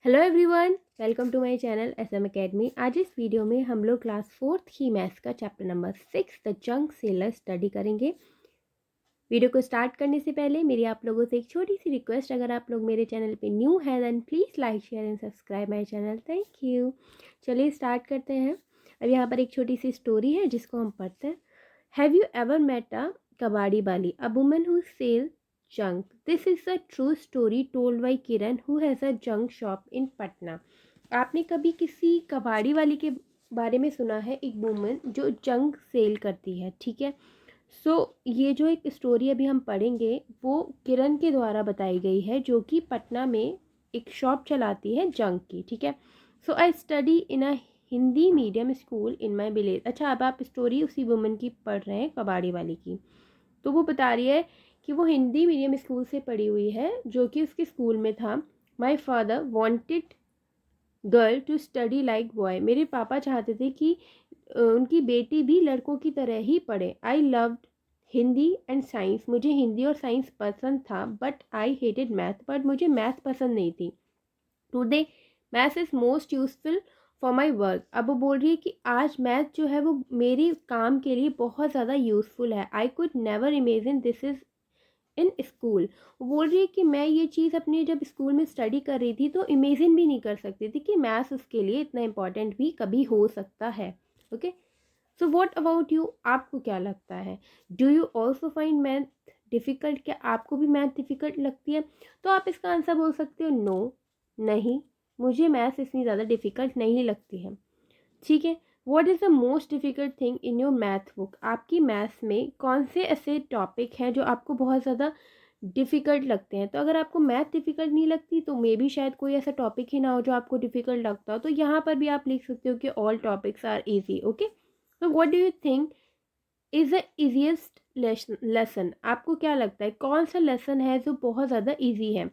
Hello everyone, welcome to my channel SM academy. आज इस video में हम लोग क्लास 4th की मैथ्स का chapter number 6 the junk seller study करेंगे। वीडियो को स्टार्ट करने से पहले मेरी आप लोगों से एक छोटी सी रिक्वेस्ट, अगर आप लोग मेरे चैनल पे न्यू हैं then please like share and subscribe my channel. Thank you. चलिए स्टार्ट करते हैं। अब यहाँ पर एक छोटी सी स्टोरी है जिसको हम पढ़ते हैं। Have you ever met a kabadi wali, a woman who sell junk? This is a true story told by Kiran who has a junk shop in Patna. आपने कभी किसी कबाड़ी वाली के बारे में सुना है, एक वुमन जो जंक सेल करती है, ठीक है। ये जो एक स्टोरी अभी हम पढ़ेंगे वो किरण के द्वारा बताई गई है, जो कि पटना में एक शॉप चलाती है जंक की, ठीक है। I study in a Hindi medium school in my village. अच्छा, अब आप स्टोरी उसी वुमन की पढ़ रहे हैं, कबाड़ी वाली की। तो वो बता रही है कि वो हिंदी मीडियम स्कूल से पढ़ी हुई है, जो कि उसके स्कूल में था। My father wanted girl to study like boy. मेरे पापा चाहते थे कि उनकी बेटी भी लड़कों की तरह ही पढ़े। I loved Hindi and science. मुझे हिंदी और साइंस पसंद था, but I hated math. But मुझे मैथ पसंद नहीं थी। Today math is most useful for my work. अब वो बोल रही है कि आज मैथ जो है वो मेरे काम के लिए बहुत ज़्यादा यूज़फुल है। I could never imagine this is in school. वो बोल रही है कि मैं ये चीज़ अपने जब स्कूल में स्टडी कर रही थी तो इमेजिन भी नहीं कर सकती थी कि मैथ्स उसके लिए इतना इम्पॉर्टेंट भी कभी हो सकता है। Okay, so what about you? आपको क्या लगता है? Do you also find math difficult? क्या आपको भी मैथ डिफ़िकल्ट लगती है? तो आप इसका आंसर बोल सकते हो नो, नहीं, मुझे मैथ्स इतनी ज़्यादा डिफ़िकल्ट नहीं लगती है, ठीक है। What is the most difficult thing in your math book? आपकी मैथ्स में कौन से ऐसे टॉपिक हैं जो आपको बहुत ज़्यादा डिफ़िकल्ट लगते हैं? तो अगर आपको मैथ डिफ़िकल्ट नहीं लगती तो मे बी शायद कोई ऐसा टॉपिक ही ना हो जो आपको डिफ़िकल्ट लगता हो। तो यहाँ पर भी आप लिख सकते हो कि all topics are easy. Okay, तो what do you think is the easiest lesson? आपको क्या लगता है कौन सा लेसन है जो बहुत ज़्यादा ईजी है?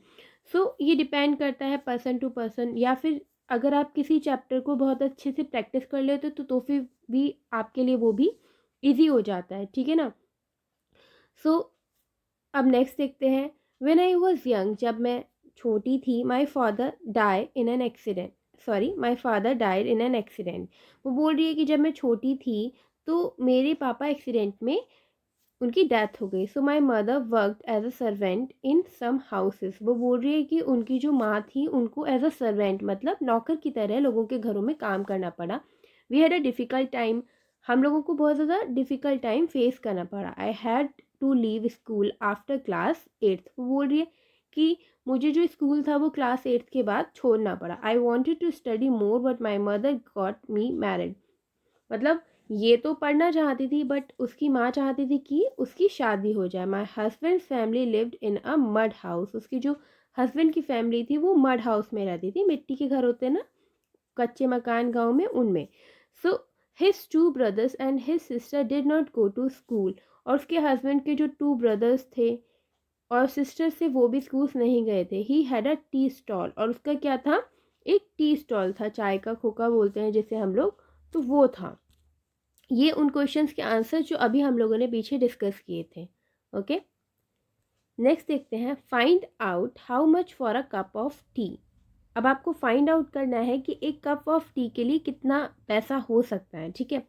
ये डिपेंड करता है पर्सन टू पर्सन, या फिर अगर आप किसी चैप्टर को बहुत अच्छे से प्रैक्टिस कर लेते हो तो फिर भी आपके लिए वो भी ईजी हो जाता है, ठीक है ना। सो अब नेक्स्ट देखते हैं। व्हेन आई वाज यंग, जब मैं छोटी थी, my father died in an accident. वो बोल रही है कि जब मैं छोटी थी तो मेरे पापा एक्सीडेंट में उनकी डेथ हो गई। So my mother worked as a servant in some houses. वो बोल रही है कि उनकी जो माँ थी उनको एज अ सर्वेंट मतलब नौकर की तरह लोगों के घरों में काम करना पड़ा। We had a difficult time. हम लोगों को बहुत ज़्यादा डिफ़िकल्ट टाइम फेस करना पड़ा। I had to leave school after class 8th। वो बोल रही है कि मुझे जो स्कूल था वो क्लास 8th के बाद छोड़ना पड़ा। I wanted to study more but my mother got me married. मतलब ये तो पढ़ना चाहती थी बट उसकी माँ चाहती थी कि उसकी शादी हो जाए। My husband family lived in a mud house. उसकी जो हस्बैंड की फैमिली थी वो मड हाउस में रहती थी, मिट्टी के घर होते हैं ना, कच्चे मकान गांव में, उनमें। So his two brothers and his sister did not go to school. और उसके हस्बैंड के जो 2 ब्रदर्स थे और सिस्टर से वो भी स्कूल नहीं गए थे। He had a tea stall. और उसका क्या था? एक टी स्टॉल था, चाय का खोखा बोलते हैं जिसे हम लोग, तो वो था। ये उन क्वेश्चंस के आंसर जो अभी हम लोगों ने पीछे डिस्कस किए थे। ओके, नेक्स्ट देखते हैं। Find out how much for a cup of T. अब आपको फाइंड आउट करना है कि एक कप ऑफ टी के लिए कितना पैसा हो सकता है, ठीक है।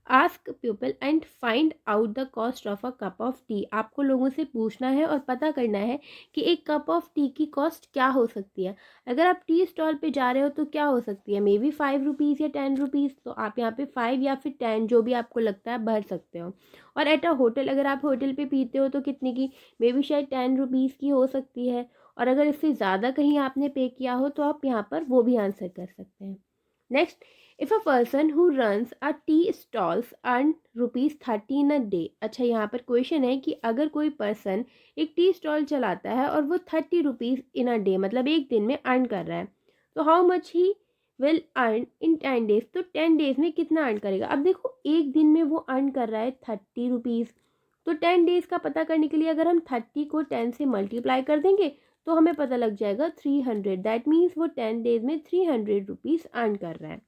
Ask people and find out the cost of a cup of T. आपको लोगों से पूछना है और पता करना है कि एक कप ऑफ टी की कॉस्ट क्या हो सकती है। अगर आप टी स्टॉल पे जा रहे हो तो क्या हो सकती है, मे बी 5 रुपीज़ या 10 रुपीज़। तो आप यहाँ पे 5 या फिर 10 जो भी आपको लगता है भर सकते हो। और एट अ होटल, अगर आप होटल पे पीते हो तो कितने की, मे बी शायद 10 रुपीज़ की हो सकती है। और अगर इससे ज़्यादा कहीं आपने पे किया हो तो आप यहाँ पर वो भी आंसर कर सकते हैं। Next, if a person who runs a tea stalls earn ₹30 in a day. अच्छा, यहाँ पर क्वेश्चन है कि अगर कोई पर्सन एक टी स्टॉल चलाता है और वो 30 रुपीज़ इन अ डे मतलब एक दिन में अर्न कर रहा है, तो how much he will earn in 10 days. तो 10 डेज में कितना अर्न करेगा? अब देखो, एक दिन में वो अर्न कर रहा है 30 रुपीज़, तो 10 डेज का पता करने के लिए अगर हम 30 को 10 से मल्टीप्लाई कर देंगे तो हमें पता लग जाएगा 300। दैट मीन्स वो 10 डेज में 300 रुपीज़ अर्न कर रहा है।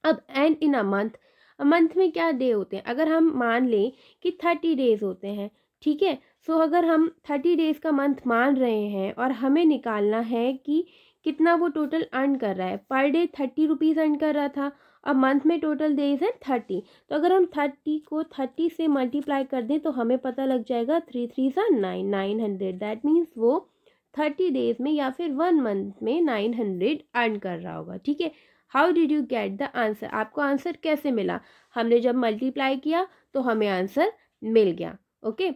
अब एंड इन अ मंथ में क्या डे होते हैं? अगर हम मान लें कि 30 डेज होते हैं, ठीक है। अगर हम 30 डेज का मंथ मान रहे हैं और हमें निकालना है कि कितना वो टोटल अर्न कर रहा है। पर डे 30 रुपीज़ अर्न कर रहा था, अब मंथ में टोटल डेज है 30। तो अगर हम 30 को 30 से मल्टीप्लाई कर दें तो हमें पता लग जाएगा 3 3 सा 900। दैट मीन्स वो 30 डेज में या फिर 1 मंथ में 900 अर्न कर रहा होगा। ठीक है, how did you get the answer, आपको आंसर कैसे मिला, हमने जब मल्टीप्लाई किया तो हमें आंसर मिल गया। ओके,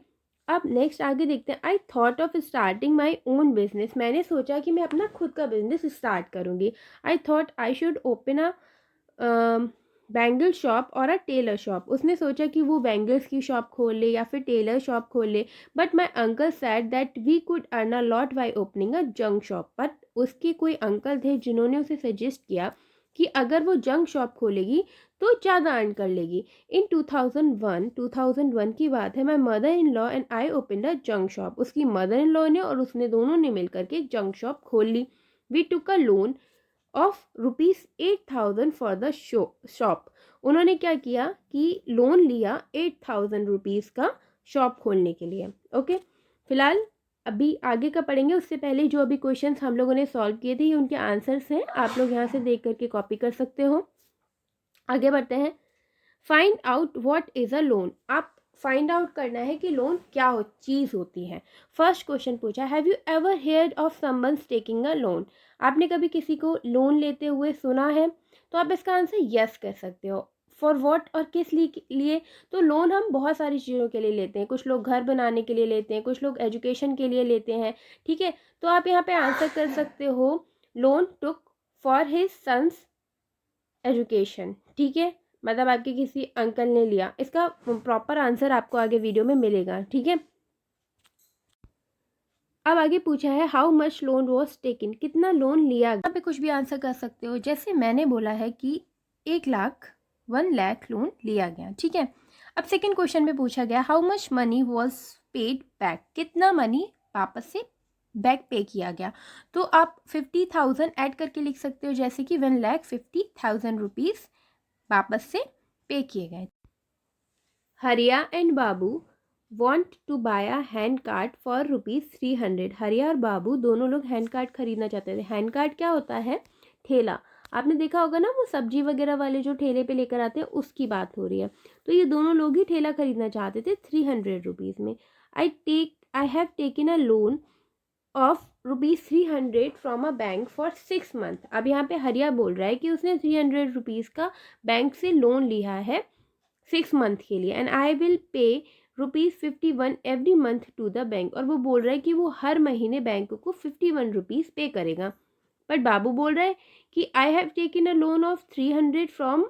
अब नेक्स्ट आगे देखते हैं। I thought of starting my own business, मैंने सोचा कि मैं अपना खुद का बिजनेस स्टार्ट करूँगी। I thought I should open a bangle shop और अ टेलर शॉप, उसने सोचा कि वो बैंगल्स की शॉप खोल ले या फिर टेलर शॉप खोल ले। But my uncle said that we could earn a lot by opening a junk shop, but उसके कोई अंकल थे जिन्होंने उसे सजेस्ट किया कि अगर वो जंक शॉप खोलेगी तो ज़्यादा अर्न कर लेगी। इन 2001 की बात है, my mother in law and I open a junk shop, उसकी मदर इन लॉ ने और उसने दोनों ने मिलकर के जंक शॉप खोल ली। We took a loan of ₹8,000 for the shop, उन्होंने क्या किया कि लोन लिया 8,000 रुपीज़ का शॉप खोलने के लिए। ओके, फिलहाल अभी आगे का पढ़ेंगे, उससे पहले जो अभी क्वेश्चंस हम लोगों ने सॉल्व किए थे ये उनके आंसर्स हैं, आप लोग यहाँ से देख करके कॉपी कर सकते हो। आगे बढ़ते हैं। Find out what is a loan, आप फाइंड आउट करना है कि लोन क्या चीज़ होती है। फर्स्ट क्वेश्चन पूछा, have you ever heard of someone's taking a loan, आपने कभी किसी को लोन लेते हुए सुना है, तो आप इसका आंसर यस कर सकते हो। फॉर व्हाट, और किस लिए, तो लोन हम बहुत सारी चीज़ों के लिए लेते हैं, कुछ लोग घर बनाने के लिए लेते हैं, कुछ लोग एजुकेशन के लिए लेते हैं। ठीक है, तो आप यहाँ पे आंसर कर सकते हो loan took for his sons education. ठीक है, मतलब आपके किसी अंकल ने लिया, इसका प्रॉपर आंसर आपको आगे वीडियो में मिलेगा। ठीक है, अब आगे पूछा है how much loan was taken, कितना लोन लिया। यहाँ पे कुछ भी आंसर कर सकते हो, जैसे मैंने बोला है कि 1 लाख लोन लिया गया। ठीक है, अब सेकंड क्वेश्चन में पूछा गया how much money was paid back, कितना मनी वापस से बैक पे किया गया। तो आप 50,000 ऐड करके लिख सकते हो, जैसे कि 1,50,000 रुपीज़ वापस से पे किए गए। Hariya and Babu want to buy a hand cart for ₹300, Hariya और बाबू दोनों लोग हैंड कार्ट खरीदना चाहते थे। हैंड कार्ट क्या होता है, ठेला, आपने देखा होगा ना, वो सब्जी वगैरह वाले जो ठेले पे लेकर आते हैं उसकी बात हो रही है। तो ये दोनों लोग ही ठेला खरीदना चाहते थे 300 रुपीज़ में। I have taken a loan of ₹300 from a bank for 6 month. अब यहाँ पे हरिया बोल रहा है कि उसने 300 रुपीज़ का बैंक से लोन लिया है 6 मंथ के लिए, and I will pay ₹51 every month to the bank, और वो बोल रहा है कि वो हर महीने बैंक को 51 रुपीज़ पे करेगा। बट बाबू बोल रहा है कि I have taken a loan of 300 from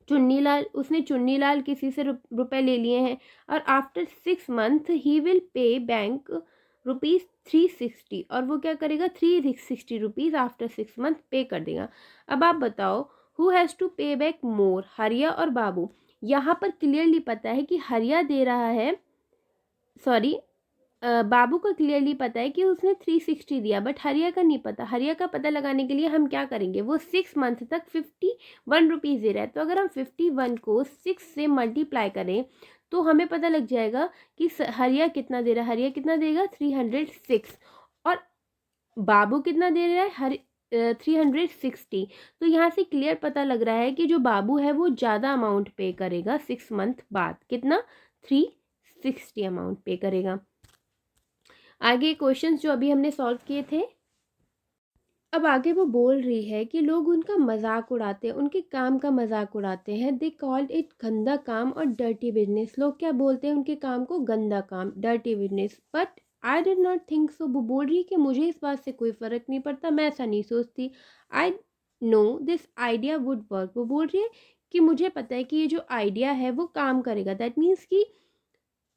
Chunnilal, उसने चुन्नीलाल किसी से रुपए ले लिए हैं, और after 6 month he will pay bank ₹360, और वो क्या करेगा 360 रुपीज़ आफ्टर 6 मंथ पे कर देगा। अब आप बताओ हु हैज़ टू पे बैक मोर, हरिया और बाबू। यहाँ पर क्लियरली पता है कि हरिया दे रहा है, सॉरी बाबू को क्लियरली पता है कि उसने 360 दिया, बट हरिया का नहीं पता। हरिया का पता लगाने के लिए हम क्या करेंगे, वो 6 मंथ तक 51 रुपीज़ दे रहा है, तो अगर हम 51 को 6 से मल्टीप्लाई करें तो हमें पता लग जाएगा कि हरिया कितना दे रहा है। हरिया कितना देगा 306, और बाबू कितना दे रहा है 360। तो यहाँ से क्लियर पता लग रहा है कि जो बाबू है वो ज़्यादा अमाउंट पे करेगा 6 मंथ बाद, कितना 360 अमाउंट पे करेगा। आगे क्वेश्चंस जो अभी हमने सॉल्व किए थे, अब आगे वो बोल रही है कि लोग उनका मजाक उड़ाते हैं, उनके काम का मजाक उड़ाते हैं। दे कॉल्ड इट गंदा काम और डर्टी बिजनेस, लोग क्या बोलते हैं उनके काम को, गंदा काम, dirty business. But I did not think so, वो बोल रही है कि मुझे इस बात से कोई फ़र्क नहीं पड़ता, मैं ऐसा नहीं सोचती। I know this idea would work, वो बोल रही है कि मुझे पता है कि ये जो आइडिया है वो काम करेगा। दैट मीन्स कि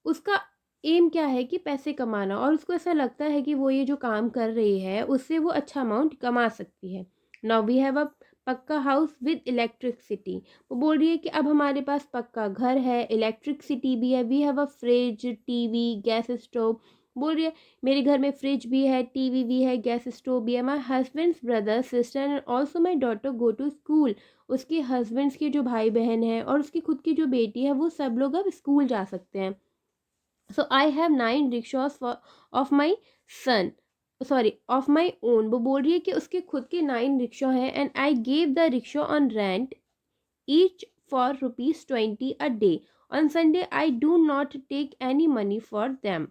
उसका एम क्या है कि पैसे कमाना, और उसको ऐसा लगता है कि वो ये जो काम कर रही है उससे वो अच्छा अमाउंट कमा सकती है। नाउ वी हैव अ पक्का हाउस विद इलेक्ट्रिसिटी, वो बोल रही है कि अब हमारे पास पक्का घर है, इलेक्ट्रिसिटी भी है। We have a fridge, TV, gas stove, बोल रही है मेरे घर में फ्रिज भी है, टीवी भी है, गैस स्टोव भी है। My husband's brother sister and also my daughter go to school, उसके हस्बैंड्स के जो भाई बहन हैं और उसकी खुद की जो बेटी है वो सब लोग अब स्कूल जा सकते हैं। So I have 9 rickshaws of my son, sorry of my own, वो बोल रही है कि उसके खुद के 9 रिक्शा हैं and I gave the rickshaw on rent each for ₹20 a day. On Sunday I do not take any money for them.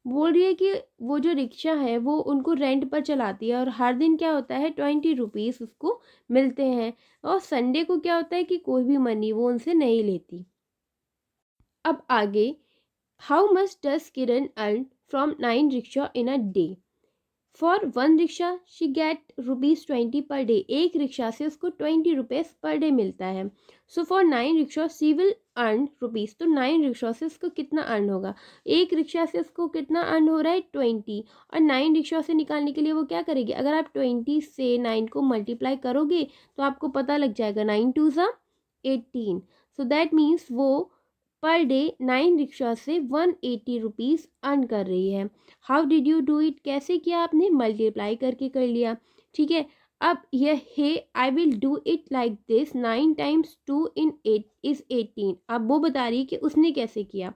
बोल रही है कि वो जो रिक्शा है वो उनको रेंट पर चलाती है और हर दिन क्या होता है 20 रुपीज़ उसको मिलते हैं, और संडे को क्या होता है कि कोई भी मनी वो उनसे नहीं लेती। अब आगे, how much does Kiran earn from 9 rickshaw in a day? For 1 rickshaw she get ₹20 per day. एक रिक्शा से उसको 20 रुपीज़ पर डे मिलता है। So for 9 rickshaw she will earn rupees. तो 9 रिक्शा से उसको कितना अर्न होगा? एक रिक्शा से उसको कितना अर्न हो रहा है 20, और 9 रिक्शा से निकालने के लिए वो क्या करेगी? अगर आप 20 से 9 को मल्टीप्लाई करोगे तो आपको पता लग जाएगा, 9 टू ज़ा 18। सो दैट मीन्स वो पर डे 9 रिक्शा से 180 रुपीज़ अर्न कर रही है। How did you do it? कैसे किया आपने? मल्टीप्लाई करके कर लिया, ठीक है। अब यह है, I will do it like this, 9 times 2 in 8 is 18। अब वो बता रही है कि उसने कैसे किया।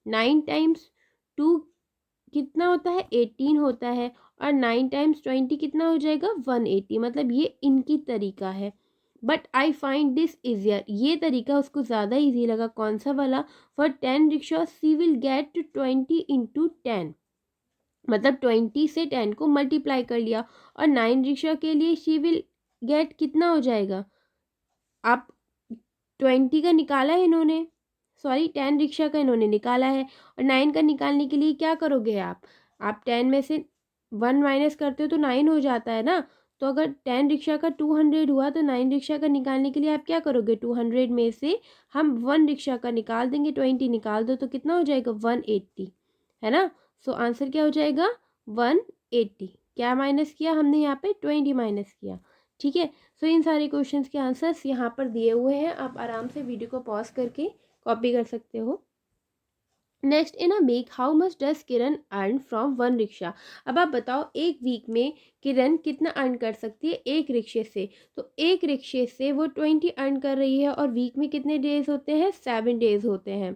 9 टाइम्स 2 कितना होता है? 18 होता है, और 9 टाइम्स 20 कितना हो जाएगा? 180। मतलब ये इनकी तरीका है, but I find this easier. ये तरीका उसको ज़्यादा ईजी लगा। कौन सा वाला? For 10 rickshaw she will get 20 into 10, मतलब 20 से 10 को मल्टीप्लाई कर लिया, और 9 रिक्शा के लिए शी विल गेट कितना हो जाएगा? आप 20 का निकाला है इन्होंने, सॉरी 10 रिक्शा का इन्होंने निकाला है, और 9 का निकालने के लिए क्या करोगे आप 10 में से 1 माइनस करते हो तो 9 हो जाता है ना। तो अगर 10 रिक्शा का 200 हुआ तो 9 रिक्शा का निकालने के लिए आप क्या करोगे? 200 में से हम 1 रिक्शा का निकाल देंगे, 20 निकाल दो तो कितना हो जाएगा? 180, है ना। सो आंसर क्या हो जाएगा? 180। क्या माइनस किया हमने यहाँ पे? 20 माइनस किया, ठीक है। सो इन सारे क्वेश्चंस के आंसर्स यहाँ पर दिए हुए हैं, आप आराम से वीडियो को पॉज करके कॉपी कर सकते हो। Next, in a week how much does Kiran earn from 1 rickshaw? अब आप बताओ एक वीक में किरण कितना अर्न कर सकती है एक रिक्शे से? तो एक रिक्शे से वो 20 अर्न कर रही है, और वीक में कितने डेज होते हैं? 7 डेज होते हैं।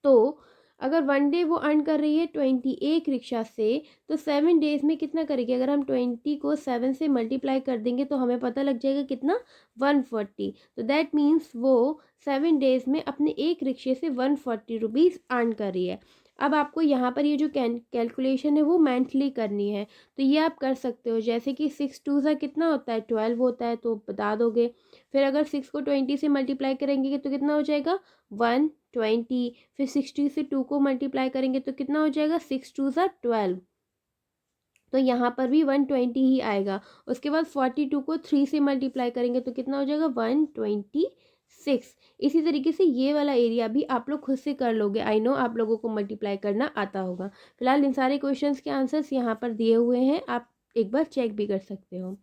तो अगर 1 डे वो अर्न कर रही है 20 एक रिक्शा से, तो 7 डेज में कितना करेगी? अगर हम 20 को 7 से मल्टीप्लाई कर देंगे तो हमें पता लग जाएगा कितना? 140। तो दैट मीन्स वो 7 डेज में अपने एक रिक्शे से 140 रुपीज़ अर्न कर रही है। अब आपको यहाँ पर ये जो कैलकुलेशन है वो मंथली करनी है, तो ये आप कर सकते हो। जैसे कि 6 टू सा कितना होता है? 12 होता है, तो बता दोगे। फिर अगर 6 को 20 से मल्टीप्लाई करेंगे तो कितना हो जाएगा? 120। फिर 60 से 2 को मल्टीप्लाई करेंगे तो कितना हो जाएगा? 6 टू सा 12, तो यहाँ पर भी 120 ही आएगा। उसके बाद 42 को 3 से मल्टीप्लाई करेंगे तो कितना हो जाएगा? 126। इसी तरीके से ये वाला एरिया भी आप लोग खुद से कर लोगे। आई नो आप लोगों को मल्टीप्लाई करना आता होगा। फिलहाल इन सारे क्वेश्चंस के आंसर्स यहाँ पर दिए हुए हैं, आप एक बार चेक भी कर सकते हो।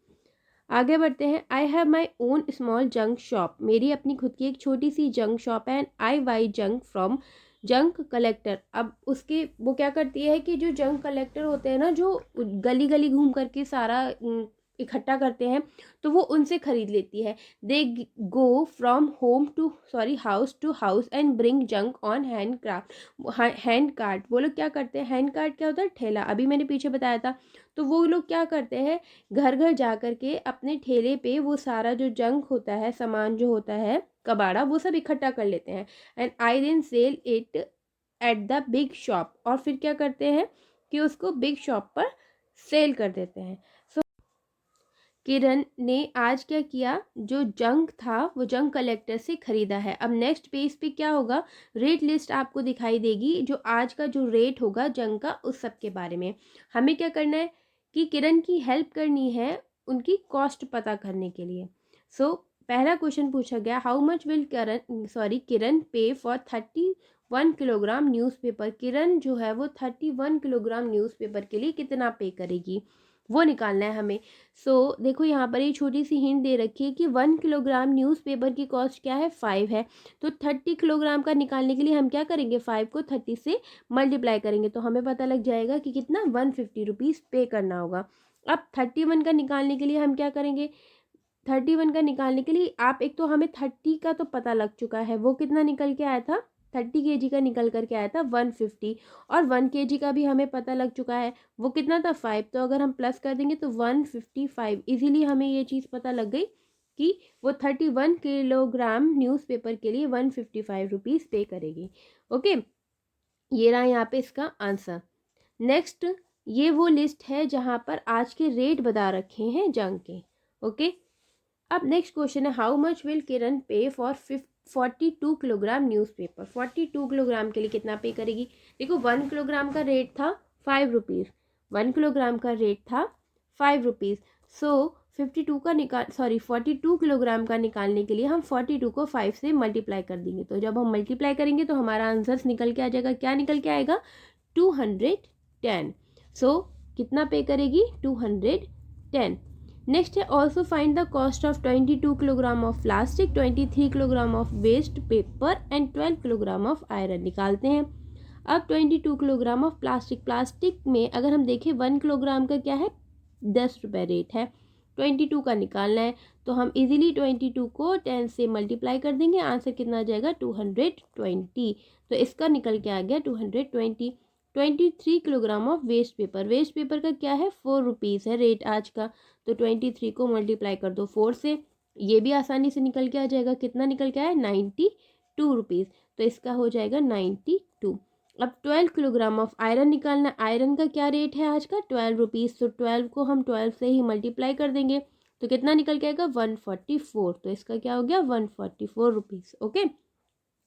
आगे बढ़ते हैं। I have my own small junk shop. मेरी अपनी खुद की एक छोटी सी जंक शॉप है, and I by junk from junk collector. अब उसके वो क्या करती है कि जो जंक कलेक्टर होते हैं ना, जो गली गली घूम करके सारा इकट्ठा करते हैं, तो वो उनसे खरीद लेती है। They go from home to sorry house to house and bring junk on hand craft hand cart. वो लोग क्या करते हैं? हैंड कार्ट क्या होता है? ठेला, अभी मैंने पीछे बताया था। तो वो लोग क्या करते हैं? घर घर जा कर के अपने ठेले पे वो सारा जो जंक होता है, सामान जो होता है कबाड़ा, वो सब इकट्ठा कर लेते हैं, and I then sell it at the big shop. और फिर क्या करते हैं कि उसको बिग शॉप पर सेल कर देते हैं। सो किरण ने आज क्या किया? जो जंक था वो जंक कलेक्टर से खरीदा है। अब नेक्स्ट पेज पे क्या होगा? रेट लिस्ट आपको दिखाई देगी, जो आज का जो रेट होगा जंक का, उस सब के बारे में हमें क्या करना है कि किरण की हेल्प करनी है उनकी कॉस्ट पता करने के लिए। सो पहला क्वेश्चन पूछा गया, हाउ मच विल किरण पे फॉर 31 किलोग्राम न्यूज़पेपर। किरण जो है वो 31 किलोग्राम न्यूज़पेपर के लिए कितना पे करेगी, वो निकालना है हमें। देखो यहाँ पर ये छोटी सी हिंट दे रखी है कि 1 किलोग्राम न्यूज़पेपर की कॉस्ट क्या है? 5 है। तो 30 किलोग्राम का निकालने के लिए हम क्या करेंगे? 5 को 30 से मल्टीप्लाई करेंगे तो हमें पता लग जाएगा कि कितना? 150 रुपीज़ पे करना होगा। अब 31 का निकालने के लिए हम क्या करेंगे? 31 का निकालने के लिए आप एक तो हमें 30 का तो पता लग चुका है, वो कितना निकल के आया था? 30 kg का निकल करके आया था 150, और 1 kg का भी हमें पता लग चुका है वो कितना था 5। तो अगर हम प्लस कर देंगे तो 155, इजीली हमें ये चीज़ पता लग गई कि वो 31 किलोग्राम न्यूज़पेपर के लिए 155 रुपीज़ पे करेगी। ओके, ये रहा यहाँ पे इसका आंसर। नेक्स्ट, ये वो लिस्ट है जहाँ पर आज के रेट बता रखे हैं जंग के। ओके, अब नेक्स्ट क्वेश्चन है, हाउ मच विल किरण पे फॉर 42 किलोग्राम न्यूज़पेपर। 42 किलोग्राम के लिए कितना पे करेगी। देखो 1 किलोग्राम का रेट था 5 रुपीज़, 1 किलोग्राम का रेट था 5 रुपीज़। सो 42 किलोग्राम का निकालने के लिए हम 42 को 5 से मल्टीप्लाई कर देंगे। तो जब हम मल्टीप्लाई करेंगे तो हमारा आंसर निकल के आ जाएगा, क्या निकल के आएगा 210। सो कितना पे करेगी 210। नेक्स्ट है, also find the cost of 22 kilogram of plastic, 23 kilogram of waste paper and 12 kilogram of iron. निकालते हैं। अब 22 किलोग्राम ऑफ प्लास्टिक में अगर हम देखें 1 किलोग्राम का क्या है 10 रुपये रेट है, 22 का निकालना है तो हम इजीली 22 को 10 से मल्टीप्लाई कर देंगे, आंसर कितना आ जाएगा 220। तो इसका निकल के आ गया 220। 23 किलोग्राम ऑफ वेस्ट पेपर का क्या है 4 रुपीज़ है रेट आज का, तो 23 को मल्टीप्लाई कर दो 4 से, ये भी आसानी से निकल के आ जाएगा। कितना निकल के आया 92 रुपीज़, तो इसका हो जाएगा 92। अब 12 किलोग्राम ऑफ आयरन निकालना, आयरन का क्या रेट है आज का 12 रुपीज़, तो 12 को हम 12 से ही मल्टीप्लाई कर देंगे तो कितना निकल के आएगा 144, तो इसका क्या हो गया 144 रुपीज़। ओके,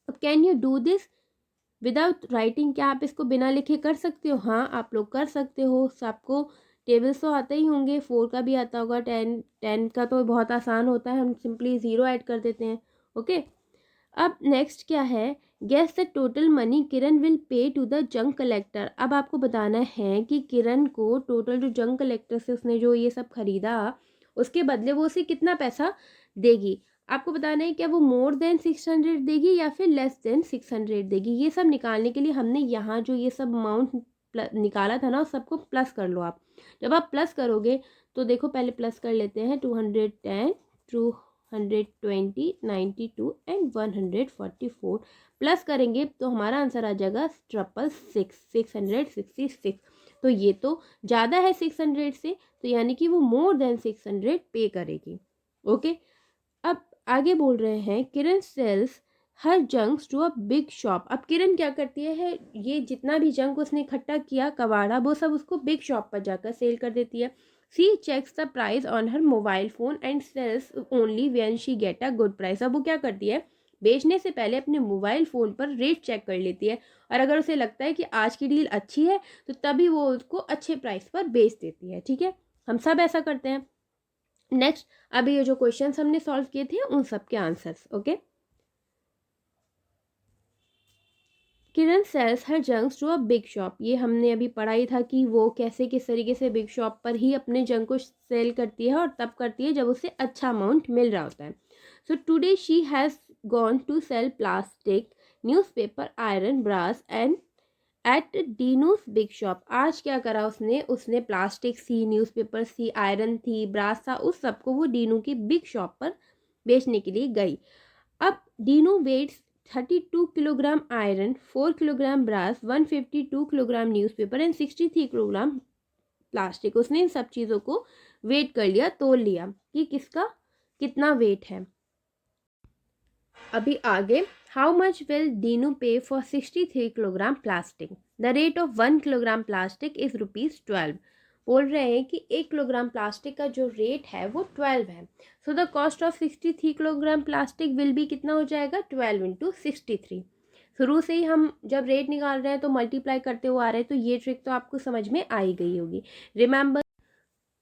अब can you do this without writing, क्या आप इसको बिना लिखे कर सकते हो। हाँ, आप लोग कर सकते हो। सबको टेबल्स तो आते ही होंगे, 4 का भी आता होगा, 10 का तो बहुत आसान होता है, हम सिंपली 0 ऐड कर देते हैं। ओके, अब नेक्स्ट क्या है, guess the total money Kiran will pay to the junk collector. अब आपको बताना है कि किरण को टोटल जो जंक कलेक्टर से उसने जो ये सब खरीदा उसके बदले वो उसे कितना पैसा देगी। आपको बताना है क्या वो मोर देन 600 देगी या फिर लेस देन 600 देगी। ये सब निकालने के लिए हमने यहाँ जो ये सब अमाउंट निकाला था ना उस सबको प्लस कर लो आप। जब आप प्लस करोगे तो देखो पहले प्लस कर लेते हैं 210, 220, 92 एंड 144 प्लस करेंगे तो हमारा आंसर आ जाएगा 666। तो ये तो ज़्यादा है 600 से, तो यानी कि वो मोर देन 600 पे करेगी। ओके, अब आगे बोल रहे हैं, Kiran sells her junks to a big shop. अब किरण क्या करती है, ये जितना भी जंक उसने इकट्ठा किया कबाड़ा वो सब उसको बिग शॉप पर जाकर सेल कर देती है। She checks the price on her mobile phone and sells only when she get a good price. अब वो क्या करती है, बेचने से पहले अपने मोबाइल फ़ोन पर रेट चेक कर लेती है, और अगर उसे लगता है कि आज की डील अच्छी है तो तभी वो उसको अच्छे प्राइस पर बेच देती है। ठीक है, हम सब ऐसा करते हैं। नेक्स्ट, अभी ये जो क्वेश्चंस हमने सॉल्व किए थे उन सब के answers. Okay, Kiran sells her junks to a big shop, ये हमने अभी पढ़ा ही था कि वो कैसे किस तरीके से बिग शॉप पर ही अपने जंक को सेल करती है, और तब करती है जब उसे अच्छा अमाउंट मिल रहा होता है। So today she has gone to sell plastic, newspaper, iron, brass and at Dinu's big shop. आज क्या करा उसने, उसने प्लास्टिक सी, न्यूज़पेपर सी, आयरन थी, ब्रास था, उस सबको वो डीनू की बिग शॉप पर बेचने के लिए गई। अब Dinu weighs 32 kilogram iron, 4 kilogram brass, 152 kilogram newspaper and 63 kilogram plastic. उसने इन सब चीज़ों को वेट कर लिया, तोल लिया कि किसका कितना वेट है। अभी आगे, how much will Dinu pay for 63 kilogram plastic. The rate of 1 kilogram plastic is ₹12। बोल रहे हैं कि 1 किलोग्राम प्लास्टिक का जो रेट है वो 12 है। So the cost of 63 kilogram plastic will be कितना हो जाएगा 12 इंटू 63। शुरू से ही हम जब रेट निकाल रहे हैं तो मल्टीप्लाई करते हुए आ रहे हैं, तो ये ट्रिक तो आपको समझ में आ ही गई होगी। रिमेंबर,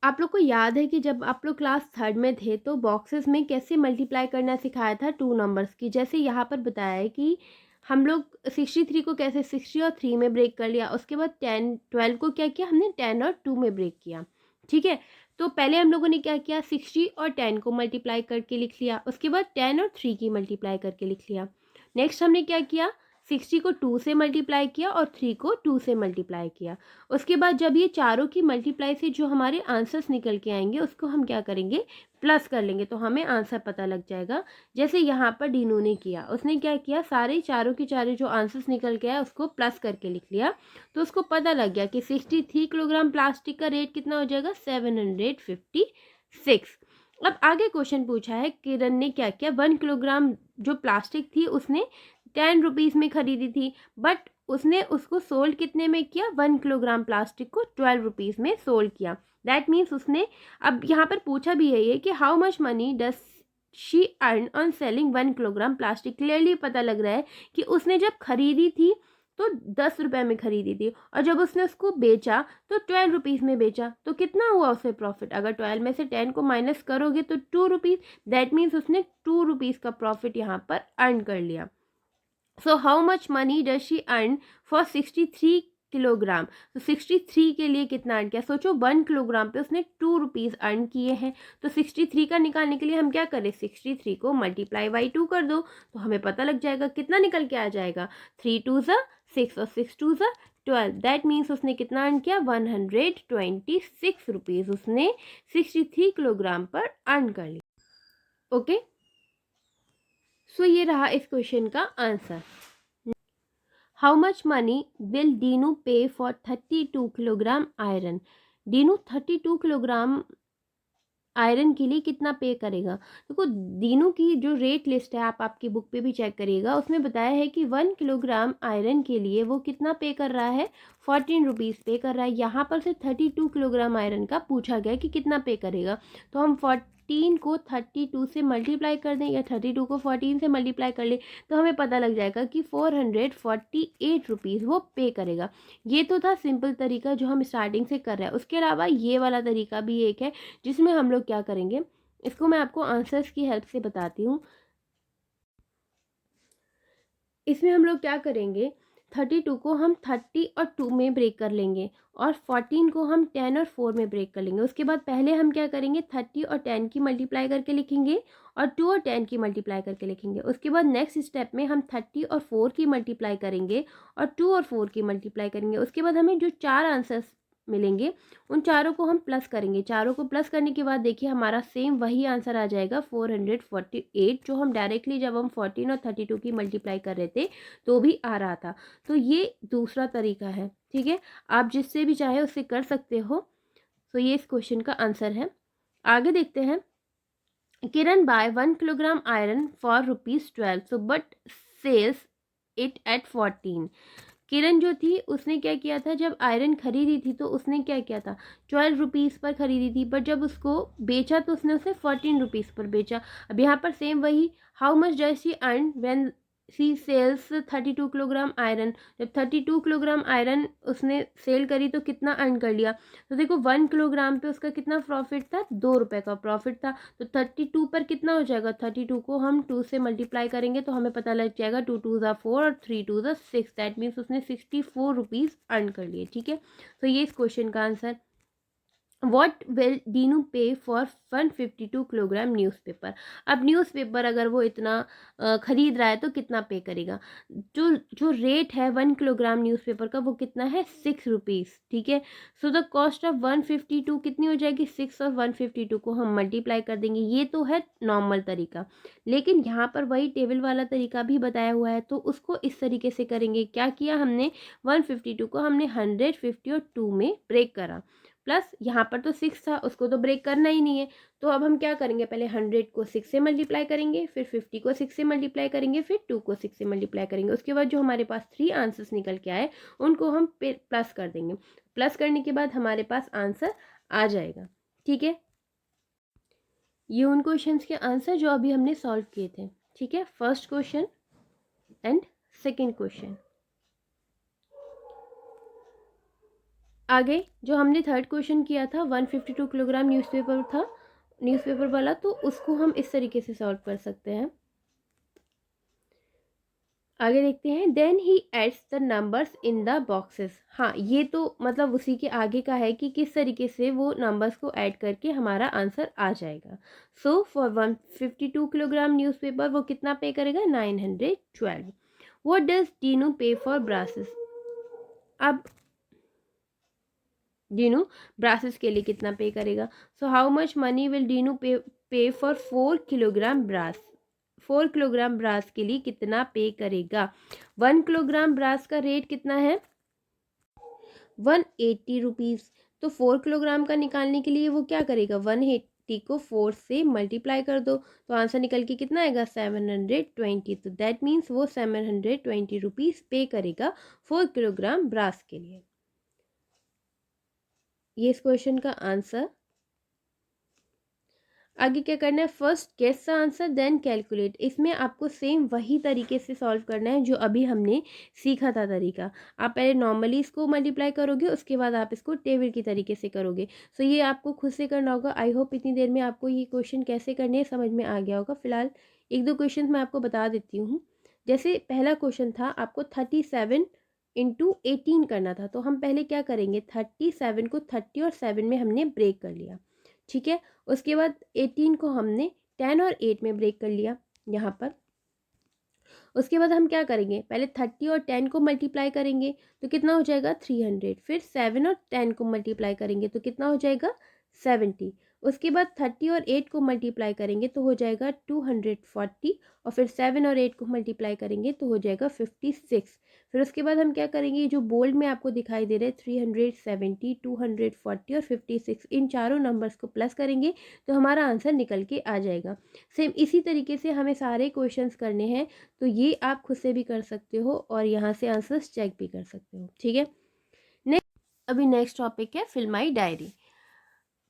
आप लोग को याद है कि जब आप लोग क्लास 3rd में थे तो बॉक्सेस में कैसे मल्टीप्लाई करना सिखाया था 2 नंबर्स की। जैसे यहाँ पर बताया है कि हम लोग 63 को कैसे 60 और 3 में ब्रेक कर लिया, उसके बाद 12 को क्या किया हमने 10 और 2 में ब्रेक किया। ठीक है, तो पहले हम लोगों ने क्या किया 60 और 10 को मल्टीप्लाई करके लिख लिया, उसके बाद 10 और 3 की मल्टीप्लाई करके लिख लिया। नेक्स्ट हमने क्या किया 60 को 2 से मल्टीप्लाई किया और 3 को 2 से मल्टीप्लाई किया। उसके बाद जब ये चारों की मल्टीप्लाई से जो हमारे आंसर्स निकल के आएंगे उसको हम क्या करेंगे, प्लस कर लेंगे, तो हमें आंसर पता लग जाएगा। जैसे यहाँ पर डीनू ने किया, उसने क्या किया, सारे चारों के चारों जो आंसर्स निकल के आए उसको प्लस करके लिख लिया, तो उसको पता लग गया कि 63 किलोग्राम प्लास्टिक का रेट कितना हो जाएगा, 756। अब आगे क्वेश्चन पूछा है, किरण ने क्या किया, 1 किलोग्राम जो प्लास्टिक थी उसने 10 रुपीज़ में खरीदी थी, बट उसने उसको सोल्ड कितने में किया, 1 किलोग्राम प्लास्टिक को 12 रुपीज़ में सोल्ड किया। दैट मीन्स उसने, अब यहाँ पर पूछा भी है ये कि how much money does she earn on selling 1 kilogram plastic. Clearly पता लग रहा है कि उसने जब खरीदी थी तो 10 रुपये में खरीदी थी, और जब उसने उसको बेचा तो 12 रुपीज़ में बेचा, तो कितना हुआ उसे प्रॉफिट। अगर 12 में से 10 को माइनस करोगे तो 2 रुपीज़, दैट मीन्स उसने 2 रुपीज़ का प्रॉफिट यहाँ पर अर्न कर लिया। सो how much money does she earn for 63 kilogram. तो 63 के लिए कितना अर्न किया, सोचो 1 किलोग्राम पे उसने 2 रुपीज़ अर्न किए हैं, तो 63 का निकालने के लिए हम क्या करें, 63 को मल्टीप्लाई बाई 2 कर दो, तो हमें पता लग जाएगा कितना निकल के आ जाएगा, 3 2 ज़ा 6 और 6 2 ज़ा 12। दैट मीन्स उसने कितना अर्न किया, 126 रुपीज़ उसने 63 किलोग्राम पर अर्न कर लिया। ओके, सो ये रहा इस क्वेश्चन का answer. How much money will Dinu pay for 32 kilogram iron. Dinu 32 kilogram iron के लिए कितना पे करेगा। देखो डीनू की जो रेट लिस्ट है आप आपकी बुक पे भी चेक करिएगा, उसमें बताया है कि 1 किलोग्राम आयरन के लिए वो कितना पे कर रहा है, 14 रुपीज़ पे कर रहा है। यहाँ पर से 32 किलोग्राम आयरन का पूछा गया कि कितना पे करेगा, तो हम 14 को 32 से मल्टीप्लाई कर दें या 32 को 14 से मल्टीप्लाई कर ले, तो हमें पता लग जाएगा कि 448 रुपीज़ वो पे करेगा। ये तो था सिंपल तरीका जो हम स्टार्टिंग से कर रहे हैं। उसके अलावा ये वाला तरीका भी एक है जिसमें हम लोग क्या करेंगे, इसको मैं आपको आंसर्स की हेल्प से बताती हूँ। इसमें हम लोग क्या करेंगे, 32 को हम 30 और 2 में ब्रेक कर लेंगे, और 14 को हम 10 और 4 में ब्रेक कर लेंगे। उसके बाद पहले हम क्या करेंगे, 30 और 10 की मल्टीप्लाई करके लिखेंगे और 2 और 10 की मल्टीप्लाई करके लिखेंगे। उसके बाद नेक्स्ट स्टेप में हम 30 और 4 की मल्टीप्लाई करेंगे और 2 और 4 की मल्टीप्लाई करेंगे। उसके बाद हमें जो 4 आंसर्स मिलेंगे उन चारों को हम प्लस करेंगे। चारों को प्लस करने के बाद देखिए हमारा सेम वही आंसर आ जाएगा 448, जो हम डायरेक्टली जब हम 14 और 32 की मल्टीप्लाई कर रहे थे तो भी आ रहा था। तो ये दूसरा तरीका है, ठीक है, आप जिससे भी चाहे उससे कर सकते हो। तो ये इस क्वेश्चन का आंसर है। आगे देखते हैं, Kiran buy 1 kilogram iron for ₹12 so but sells it at 14। Kiran जो थी उसने क्या किया था, जब आयरन खरीदी थी तो उसने क्या किया था, 12 रुपीज़ पर खरीदी थी, बट जब उसको बेचा तो उसने उसे 14 रुपीज़ पर बेचा। अब यहाँ पर सेम वही, how much does she earn when she sells 32 kilogram iron. जब 32 किलोग्राम आयरन उसने सेल करी तो कितना अर्न कर लिया, तो देखो 1 किलोग्राम पे उसका कितना प्रॉफिट था, 2 रुपये का प्रॉफिट था। तो 32 पर कितना हो जाएगा, 32 को हम 2 से मल्टीप्लाई करेंगे तो हमें पता लग जाएगा 2 2 ज़ा 4 और 3 2 ज़ा 6। दैट मीन्स उसने 64 रुपीज़ अर्न कर लिए, ठीक है। तो ये इस क्वेश्चन का answer. What will Dinu pay for 152 kilogram newspaper. अब न्यूज़पेपर अगर वो इतना खरीद रहा है तो कितना पे करेगा। जो जो रेट है 1 किलोग्राम न्यूज़पेपर का वो कितना है, 6 रुपीज़, ठीक है। सो द कॉस्ट ऑफ 152 कितनी हो जाएगी, 6 और 152 को हम मल्टीप्लाई कर देंगे। ये तो है नॉर्मल तरीका, लेकिन यहाँ पर वही टेबल वाला तरीका भी बताया हुआ है, तो उसको इस तरीके से करेंगे। क्या किया हमने, 152 को हमने 100, 50 और 2 में ब्रेक करा, प्लस यहाँ पर तो 6 था उसको तो ब्रेक करना ही नहीं है, तो अब हम क्या करेंगे, पहले 100 को 6 से मल्टीप्लाई करेंगे, फिर 50 को 6 से मल्टीप्लाई करेंगे, फिर 2 को 6 से मल्टीप्लाई करेंगे। उसके बाद जो हमारे पास 3 आंसर्स निकल के आए उनको हम प्लस कर देंगे। प्लस करने के बाद हमारे पास आंसर आ जाएगा, ठीक है। ये उन क्वेश्चंस के आंसर जो अभी हमने सॉल्व किए थे, ठीक है, first question and second question. आगे जो हमने थर्ड क्वेश्चन किया था 152 किलोग्राम न्यूज़पेपर था, न्यूज़पेपर वाला, तो उसको हम इस तरीके से सॉल्व कर सकते हैं। आगे देखते हैं, then he adds the numbers in the boxes. हाँ, ये तो मतलब उसी के आगे का है कि किस तरीके से वो नंबर्स को ऐड करके हमारा आंसर आ जाएगा। सो फॉर 152 किलोग्राम न्यूज़पेपर वो कितना पे करेगा, 912। What does Dinu pay for braces. अब डीनू ब्रासेस के लिए कितना पे करेगा। So how much money will Dinu pay for 4 kilogram brass. 4 kilogram brass के लिए कितना पे करेगा। 1 किलोग्राम ब्रास का रेट कितना है 180 रुपीज़। तो 4 किलोग्राम का निकालने के लिए वो क्या करेगा 180 को 4 से मल्टीप्लाई कर दो तो आंसर निकल के कितना आएगा 720। तो दैट मीन्स वो 720 रुपीज़ पे करेगा 4 किलोग्राम ब्रास के लिए। ये इस क्वेश्चन का आंसर। आगे क्या करना है, first guess the answer then calculate. इसमें आपको सेम वही तरीके से सॉल्व करना है जो अभी हमने सीखा था तरीका। आप पहले नॉर्मली इसको मल्टीप्लाई करोगे, उसके बाद आप इसको टेबल की तरीके से करोगे। सो ये आपको खुद से करना होगा। आई होप इतनी देर में आपको ये क्वेश्चन कैसे करने हैं समझ में आ गया होगा। फिलहाल एक दो क्वेश्चन मैं आपको बता देती हूँ। जैसे पहला क्वेश्चन था आपको 37 इंटू 18 करना था, तो हम पहले क्या करेंगे 37 को 30 और 7 में हमने ब्रेक कर लिया, ठीक है। उसके बाद 18 को हमने 10 और 8 में ब्रेक कर लिया यहाँ पर। उसके बाद हम क्या करेंगे, पहले 30 और 10 को मल्टीप्लाई करेंगे तो कितना हो जाएगा 300। फिर 7 और 10 को मल्टीप्लाई करेंगे तो कितना हो जाएगा 70। उसके बाद 30 और 8 को मल्टीप्लाई करेंगे तो हो जाएगा 240। और फिर 7 और 8 को मल्टीप्लाई करेंगे तो हो जाएगा 56। फिर उसके बाद हम क्या करेंगे, जो बोल्ड में आपको दिखाई दे रहे हैं 370, 240 और 56, इन चारों नंबर्स को प्लस करेंगे तो हमारा आंसर निकल के आ जाएगा। सेम इसी तरीके से हमें सारे क्वेश्चंस करने हैं, तो ये आप खुद से भी कर सकते हो और यहाँ से आंसर्स चेक भी कर सकते हो, ठीक है। अभी नेक्स्ट टॉपिक है फिल माई डायरी।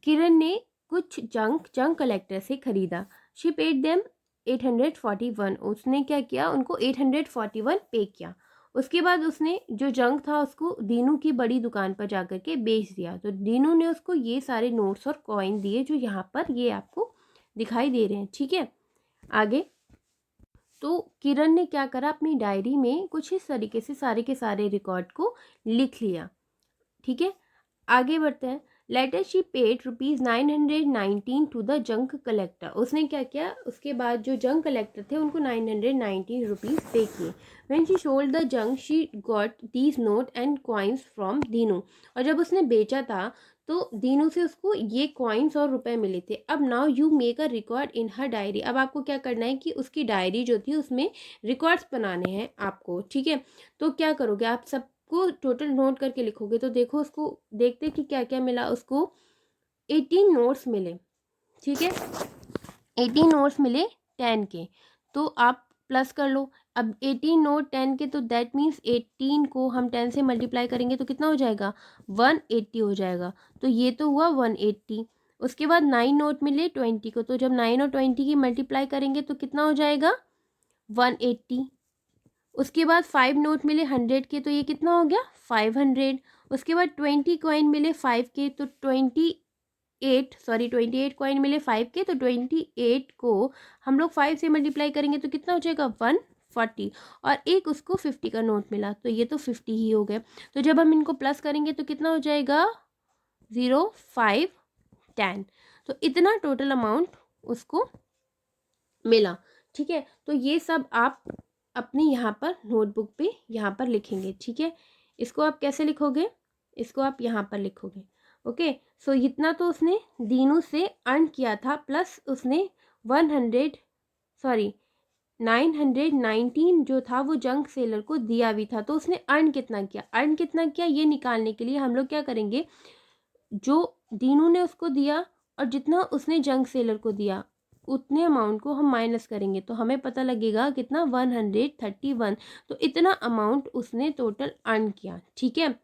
किरण ने कुछ जंक कलेक्टर से खरीदा। She paid them 841। उसने क्या किया, उनको 841 पे किया। उसके बाद उसने जो जंक था उसको दीनू की बड़ी दुकान पर जाकर के बेच दिया। तो दीनू ने उसको ये सारे नोट्स और कॉइन दिए जो यहाँ पर ये आपको दिखाई दे रहे हैं, ठीक है। आगे तो किरण ने क्या करा, अपनी डायरी में कुछ इस तरीके से सारे के सारे रिकॉर्ड को लिख लिया, ठीक है। आगे बढ़ते हैं। Later she paid ₹919 to the junk collector. उसने क्या किया, उसके बाद जो जंक कलेक्टर थे उनको 919 रुपीज़ पे किए। When she sold the junk she got these note and coins from Dinu. और जब उसने बेचा था तो दीनू से उसको ये कॉइन्स और रुपए मिले थे। अब now you make a record in her diary. अब आपको क्या करना है कि उसकी डायरी जो थी उसमें रिकॉर्ड्स बनाने हैं आपको, ठीक है। तो क्या करोगे, आप सब को टोटल नोट करके लिखोगे। तो देखो उसको देखते कि क्या क्या मिला। उसको 18 नोट्स मिले, ठीक है। 18 नोट्स मिले 10 के, तो आप प्लस कर लो। अब 18 नोट 10 के, तो दैट मीन्स 18 को हम 10 से मल्टीप्लाई करेंगे तो कितना हो जाएगा 180 हो जाएगा। तो ये तो हुआ 180। उसके बाद 9 नोट मिले 20 को, तो जब 9 और 20 की मल्टीप्लाई करेंगे तो कितना हो जाएगा 180। उसके बाद 5 नोट मिले 100 के, तो ये कितना हो गया 500। उसके बाद 20 कॉइन मिले 5 के, तो 28 कॉइन मिले 5 के, तो 28 को हम लोग 5 से मल्टीप्लाई करेंगे तो कितना हो जाएगा 140। और एक उसको 50 का नोट मिला, तो ये तो 50 ही हो गए। तो जब हम इनको प्लस करेंगे तो कितना हो जाएगा 0, 5, 10। तो इतना टोटल अमाउंट उसको मिला, ठीक है। तो ये सब आप अपनी यहाँ पर नोटबुक पे यहाँ पर लिखेंगे, ठीक है। इसको आप कैसे लिखोगे, इसको आप यहाँ पर लिखोगे, ओके। सो इतना तो उसने दीनू से अर्न किया था, प्लस उसने 919 जो था वो जंक सेलर को दिया भी था। तो उसने अर्न कितना किया ये निकालने के लिए हम लोग क्या करेंगे, जो दीनू ने उसको दिया और जितना उसने जंक सेलर को दिया उतने अमाउंट को हम माइनस करेंगे तो हमें पता लगेगा कितना 131। तो इतना अमाउंट उसने टोटल अर्न किया, ठीक है।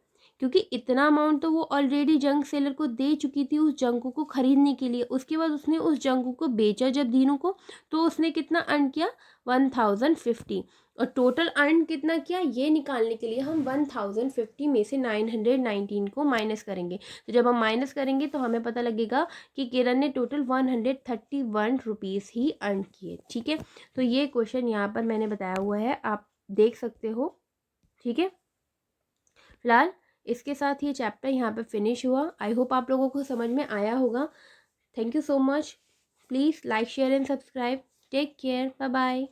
क्योंकि इतना अमाउंट तो वो ऑलरेडी जंक सेलर को दे चुकी थी उस जंक को खरीदने के लिए। उसके बाद उसने उस जंक को बेचा जब दीनू को, तो उसने कितना अर्न किया 1050। और टोटल अर्न कितना किया ये निकालने के लिए हम 1050 में से 919 को माइनस करेंगे। तो जब हम माइनस करेंगे तो हमें पता लगेगा कि किरण ने टोटल 131 रुपीज़ ही अर्न किए, ठीक है। तो ये क्वेश्चन यहाँ पर मैंने बताया हुआ है, आप देख सकते हो, ठीक है। फिलहाल इसके साथ ये चैप्टर यहाँ पर फिनिश हुआ। आई होप आप लोगों को समझ में आया होगा। Thank you so much. Please like share and subscribe. Take care, bye bye.